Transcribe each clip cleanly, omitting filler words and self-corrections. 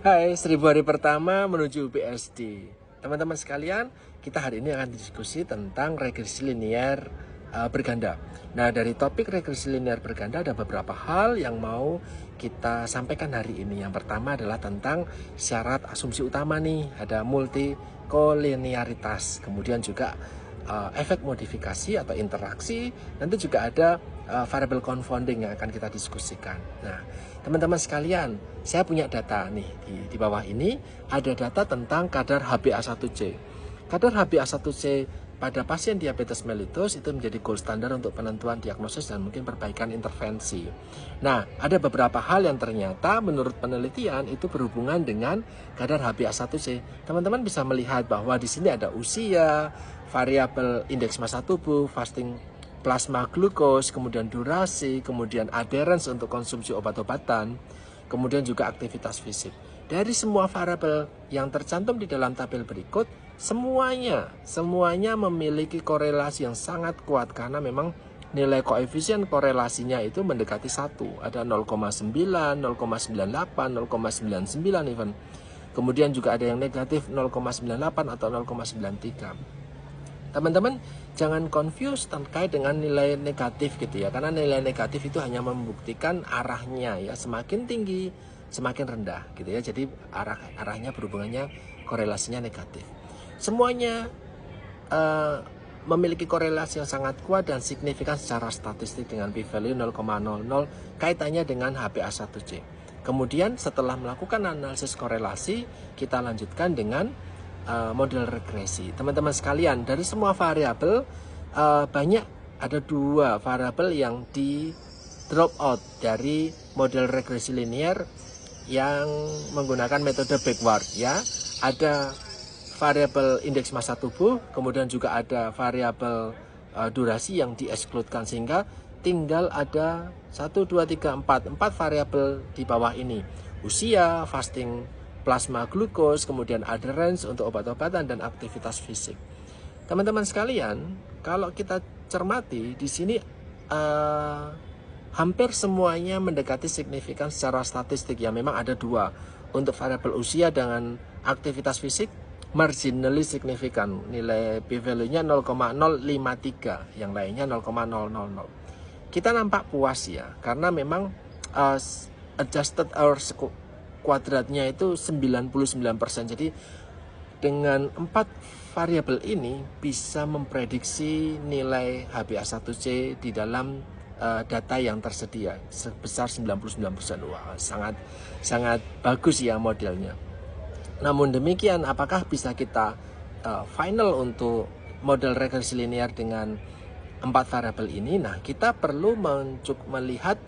Hai, 1000 hari pertama menuju BSD. Teman-teman sekalian, kita hari ini akan diskusi tentang regresi linear berganda. Nah, dari topik regresi linear berganda ada beberapa hal yang mau kita sampaikan hari ini. Yang pertama adalah tentang syarat asumsi utama nih, ada multi kolinearitas. Kemudian juga efek modifikasi atau interaksi, nanti juga ada variable confounding yang akan kita diskusikan. Nah, teman-teman sekalian, saya punya data nih di bawah ini ada data tentang kadar HbA1c. Kadar HbA1c pada pasien diabetes mellitus itu menjadi gold standar untuk penentuan diagnosis dan mungkin perbaikan intervensi. Nah, ada beberapa hal yang ternyata menurut penelitian itu berhubungan dengan kadar HbA1c. Teman-teman bisa melihat bahwa di sini ada usia, variabel indeks massa tubuh, fasting plasma glukos, kemudian durasi, kemudian adherence untuk konsumsi obat-obatan, kemudian juga aktivitas fisik. Dari semua variabel yang tercantum di dalam tabel berikut, semuanya memiliki korelasi yang sangat kuat karena memang nilai koefisien korelasinya itu mendekati 1. Ada 0,9, 0,98, 0,99 even. Kemudian juga ada yang negatif 0,98 atau 0,93. Teman-teman jangan confuse terkait dengan nilai negatif gitu ya, karena nilai negatif itu hanya membuktikan arahnya ya, semakin tinggi semakin rendah gitu ya, jadi arahnya berhubungannya korelasinya negatif. Semuanya memiliki korelasi yang sangat kuat dan signifikan secara statistik dengan p-value 0,00 kaitannya dengan HbA1c. Kemudian setelah melakukan analisis korelasi, kita lanjutkan dengan model regresi. Teman-teman sekalian, dari semua variabel banyak ada 2 variabel yang di drop out dari model regresi linear yang menggunakan metode backward ya. Ada variabel indeks massa tubuh, kemudian juga ada variabel durasi yang diekskluskan, sehingga tinggal ada 1, 2, 3, 4 variabel di bawah ini. Usia, fasting plasma glukos, kemudian adherence untuk obat-obatan dan aktivitas fisik. Teman-teman sekalian, kalau kita cermati di sini hampir semuanya mendekati signifikan secara statistik ya. Memang ada 2 untuk variabel usia dengan aktivitas fisik marginally signifikan, nilai p-value-nya 0,053, yang lainnya 0,000. Kita nampak puas ya, karena memang adjusted error kuadratnya itu 99%. Jadi dengan 4 variabel ini bisa memprediksi nilai HbA1c di dalam data yang tersedia sebesar 99%. Wah, sangat bagus ya modelnya. Namun demikian, apakah bisa kita final untuk model regresi linear dengan 4 variabel ini? Nah, kita perlu melihat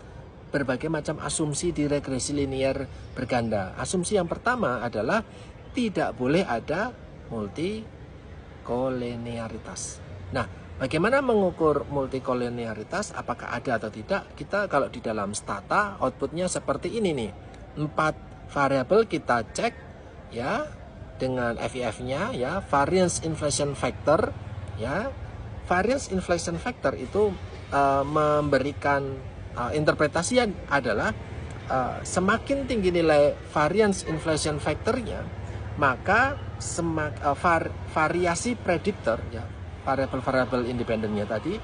berbagai macam asumsi di regresi linear berganda. Asumsi yang pertama adalah tidak boleh ada multikolinearitas. Nah, bagaimana mengukur multikolinearitas? Apakah ada atau tidak? Kita kalau di dalam stata outputnya seperti ini nih. 4 variabel kita cek ya dengan FIF-nya ya, variance inflation factor ya. Variance inflation factor itu memberikan interpretasi adalah semakin tinggi nilai variance inflation factor-nya, maka variasi prediktor ya, variabel-variabel independennya tadi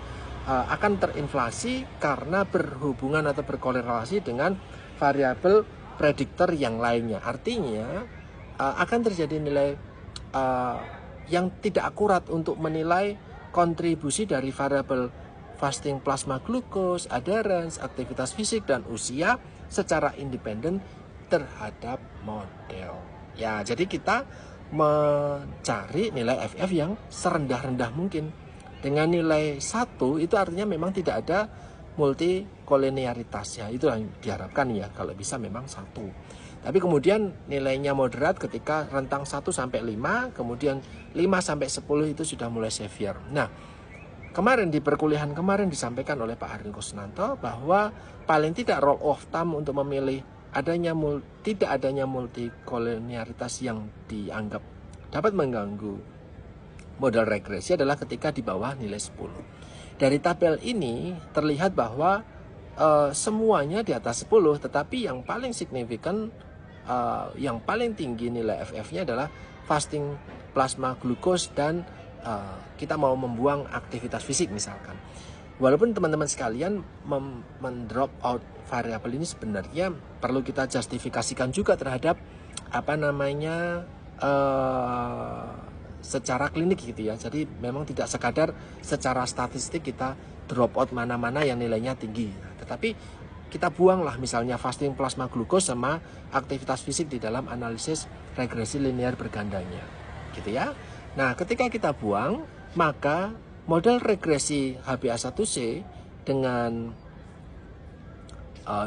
akan terinflasi karena berhubungan atau berkorelasi dengan variabel prediktor yang lainnya. Artinya akan terjadi nilai yang tidak akurat untuk menilai kontribusi dari variabel fasting plasma glukos, adherence, aktivitas fisik, dan usia secara independen terhadap model. Ya, jadi kita mencari nilai FF yang serendah-rendah mungkin. Dengan nilai 1 itu artinya memang tidak ada multikolinearitas ya. Itu yang diharapkan ya, kalau bisa memang 1. Tapi kemudian nilainya moderat ketika rentang 1-5, kemudian 5-10 itu sudah mulai severe. Nah, kemarin di perkuliahan kemarin disampaikan oleh Pak Harin Kusnanto bahwa paling tidak roll of thumb untuk memilih tidak adanya multikolinearitas yang dianggap dapat mengganggu model regresi adalah ketika di bawah nilai 10. Dari tabel ini terlihat bahwa semuanya di atas 10, tetapi yang paling signifikan yang paling tinggi nilai FF-nya adalah fasting plasma glucose dan kita mau membuang aktivitas fisik misalkan. Walaupun teman-teman sekalian mendrop out variabel ini sebenarnya perlu kita justifikasikan juga terhadap secara klinik gitu ya. Jadi memang tidak sekadar secara statistik kita drop out mana-mana yang nilainya tinggi. Tetapi kita buanglah misalnya fasting plasma glucose sama aktivitas fisik di dalam analisis regresi linear bergandanya. Gitu ya. Nah, ketika kita buang, maka model regresi HbA1c dengan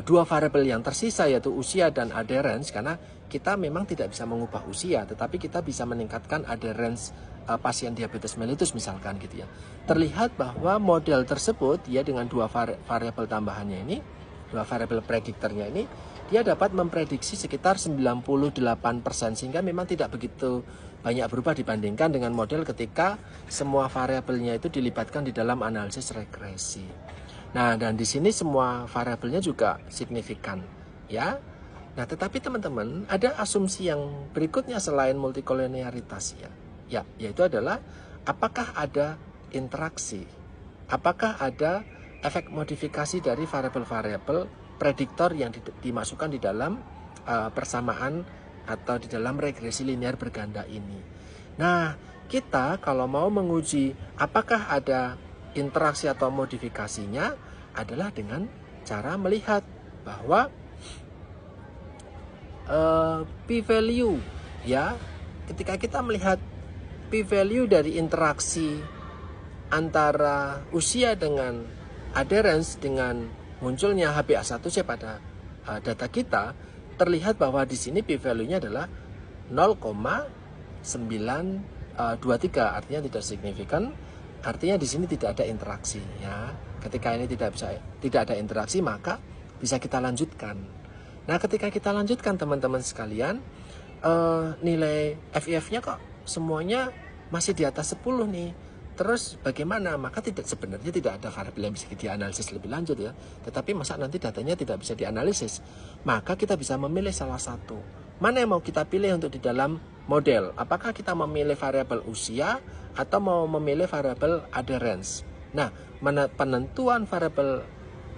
dua variabel yang tersisa yaitu usia dan adherence, karena kita memang tidak bisa mengubah usia, tetapi kita bisa meningkatkan adherence pasien diabetes mellitus misalkan gitu ya. Terlihat bahwa model tersebut ya dengan dua variabel tambahannya ini, dua variabel prediktornya ini, dia dapat memprediksi sekitar 98%, sehingga memang tidak begitu banyak berubah dibandingkan dengan model ketika semua variabelnya itu dilibatkan di dalam analisis regresi. Nah, dan di sini semua variabelnya juga signifikan, ya. Nah, tetapi teman-teman, ada asumsi yang berikutnya selain multikolinearitas ya. Ya, yaitu adalah apakah ada interaksi? Apakah ada efek modifikasi dari variabel-variabel prediktor yang dimasukkan di dalam persamaan atau di dalam regresi linear berganda ini. Nah, kita kalau mau menguji apakah ada interaksi atau modifikasinya adalah dengan cara melihat bahwa p-value ya, ketika kita melihat p-value dari interaksi antara usia dengan adherence dengan munculnya HbA1c pada data kita, terlihat bahwa di sini p-value-nya adalah 0,923, artinya tidak signifikan. Artinya di sini tidak ada interaksi ya. Ketika ini tidak ada interaksi, maka bisa kita lanjutkan. Nah, ketika kita lanjutkan teman-teman sekalian, nilai FIF-nya kok semuanya masih di atas 10 nih. Terus bagaimana? Maka sebenarnya tidak ada variabel yang bisa dianalisis lebih lanjut ya. Tetapi masa nanti datanya tidak bisa dianalisis? Maka kita bisa memilih salah satu. Mana yang mau kita pilih untuk di dalam model? Apakah kita memilih variabel usia atau mau memilih variabel adherence? Nah, penentuan variabel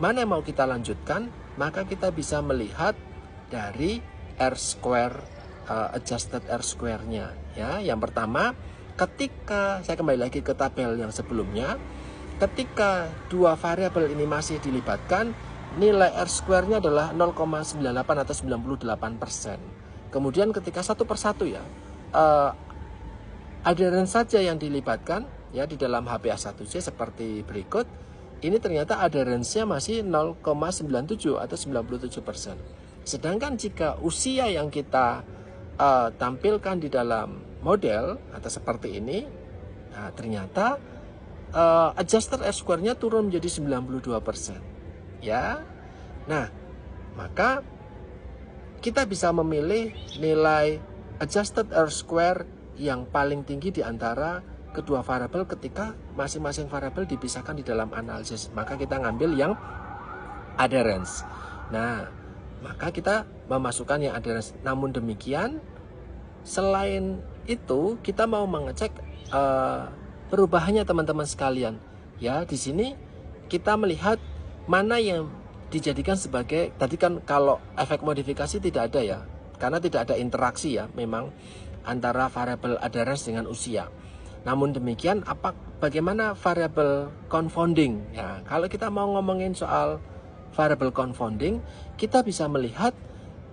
mana yang mau kita lanjutkan, maka kita bisa melihat dari R-square, adjusted R-square-nya ya. Yang pertama, ketika saya kembali lagi ke tabel yang sebelumnya, ketika dua variabel ini masih dilibatkan, nilai R-square-nya adalah 0,98 atau 98%. Kemudian ketika satu persatu ya, adherence saja yang dilibatkan ya di dalam HbA1c seperti berikut, ini ternyata adherence-nya masih 0,97 atau 97%. Sedangkan jika usia yang kita tampilkan di dalam model atau seperti ini, nah ternyata adjusted R-square-nya turun menjadi 92%. Ya. Nah, maka kita bisa memilih nilai adjusted R-square yang paling tinggi di antara kedua variabel ketika masing-masing variabel dipisahkan di dalam analisis. Maka kita ngambil yang adherence. Nah, maka kita memasukkan yang adherence. Namun demikian, selain itu kita mau mengecek perubahannya teman-teman sekalian. Ya, di sini kita melihat mana yang dijadikan sebagai, tadi kan kalau efek modifikasi tidak ada ya, karena tidak ada interaksi ya memang antara variabel adherence dengan usia. Namun demikian, bagaimana variabel confounding? Ya, kalau kita mau ngomongin soal variabel confounding, kita bisa melihat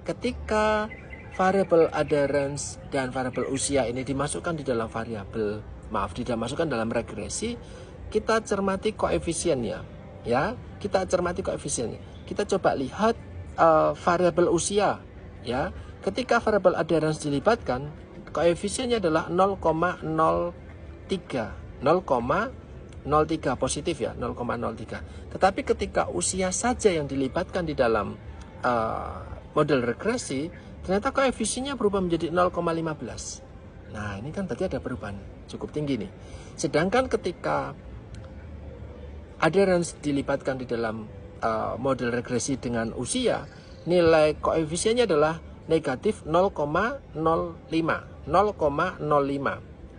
ketika variabel adherence dan variabel usia ini dimasukkan di dalam dimasukkan dalam regresi, kita cermati koefisiennya, ya, kita cermati koefisiennya. Kita coba lihat variabel usia, ya, ketika variabel adherence dilibatkan, koefisiennya adalah 0,03 positif ya, 0,03. Tetapi ketika usia saja yang dilibatkan di dalam model regresi, ternyata koefisiennya berubah menjadi 0,15. Nah, ini kan tadi ada perubahan cukup tinggi nih. Sedangkan ketika adherence dilibatkan di dalam model regresi dengan usia, nilai koefisiennya adalah negatif 0,05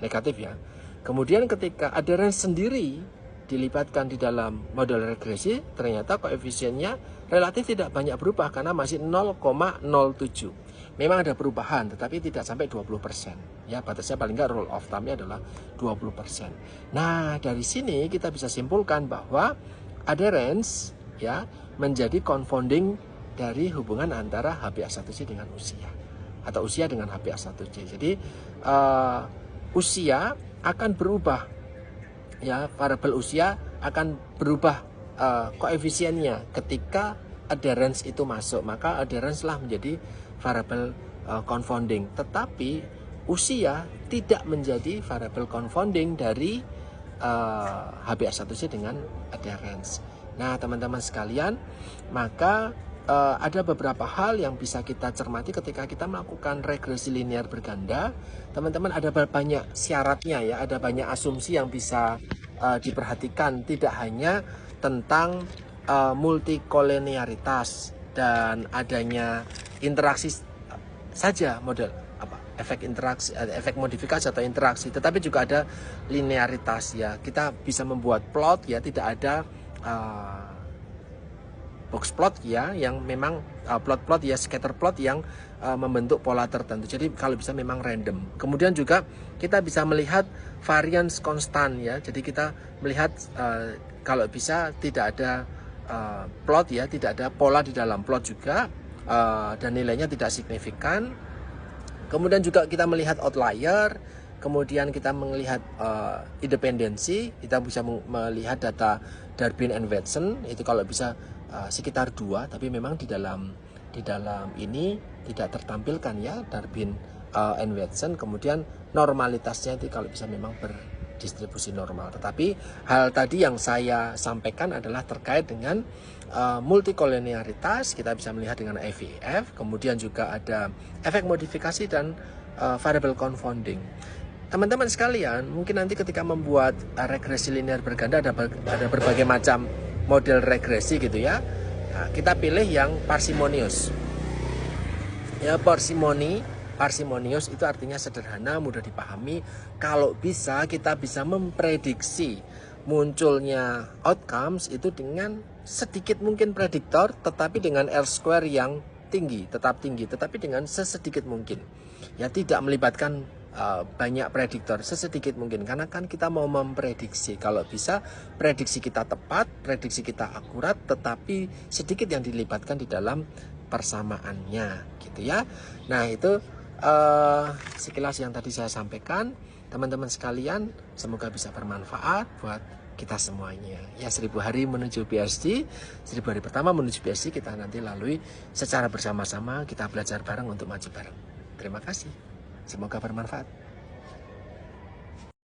negatif ya. Kemudian ketika adherence sendiri dilibatkan di dalam model regresi, ternyata koefisiennya relatif tidak banyak berubah karena masih 0,07. Memang ada perubahan tetapi tidak sampai 20%. Ya, batasnya paling nggak rule of thumb-nya adalah 20%. Nah, dari sini kita bisa simpulkan bahwa adherence ya menjadi confounding dari hubungan antara HbA1c dengan usia atau usia dengan HbA1c. Jadi usia akan berubah ya, variabel usia akan berubah koefisiennya ketika adherence itu masuk, maka adherence lah menjadi variabel confounding. Tetapi usia tidak menjadi variabel confounding dari HbA1c dengan adherence. Nah, teman-teman sekalian, maka ada beberapa hal yang bisa kita cermati ketika kita melakukan regresi linear berganda. Teman-teman, ada banyak syaratnya ya, ada banyak asumsi yang bisa diperhatikan. Tidak hanya tentang multikolinearitas dan adanya interaksi saja model efek interaksi, efek modifikasi atau interaksi, tetapi juga ada linearitas ya. Kita bisa membuat plot ya, tidak ada box plot ya, yang memang plot-plot ya, scatter plot yang membentuk pola tertentu. Jadi kalau bisa memang random. Kemudian juga kita bisa melihat variance konstan ya. Jadi kita melihat kalau bisa tidak ada plot ya, tidak ada pola di dalam plot juga, dan nilainya tidak signifikan. Kemudian juga kita melihat outlier. Kemudian kita melihat independensi. Kita bisa melihat data Durbin and Watson. Itu kalau bisa sekitar 2, tapi memang di dalam ini tidak tertampilkan ya Durbin and Watson. Kemudian normalitasnya itu kalau bisa memang berdistribusi normal. Tetapi hal tadi yang saya sampaikan adalah terkait dengan multikolinearitas. Kita bisa melihat dengan AVF, kemudian juga ada efek modifikasi dan variable confounding. Teman-teman sekalian, mungkin nanti ketika membuat regresi linear berganda ada berbagai macam model regresi gitu ya. Nah, kita pilih yang parsimonius. Ya, parsimonius itu artinya sederhana, mudah dipahami. Kalau bisa kita bisa memprediksi munculnya outcomes itu dengan sedikit mungkin prediktor, tetapi dengan R-square yang tinggi, tetapi dengan sesedikit mungkin. Ya, tidak melibatkan banyak prediktor, sesedikit mungkin, karena kan kita mau memprediksi. Kalau bisa prediksi kita tepat, prediksi kita akurat, tetapi sedikit yang dilibatkan di dalam persamaannya gitu ya. Nah, itu sekilas yang tadi saya sampaikan. Teman-teman sekalian, semoga bisa bermanfaat buat kita semuanya ya. 1000 hari menuju PhD, 1000 hari pertama menuju PhD kita nanti lalui secara bersama-sama, kita belajar bareng untuk maju bareng. Terima kasih, semoga bermanfaat.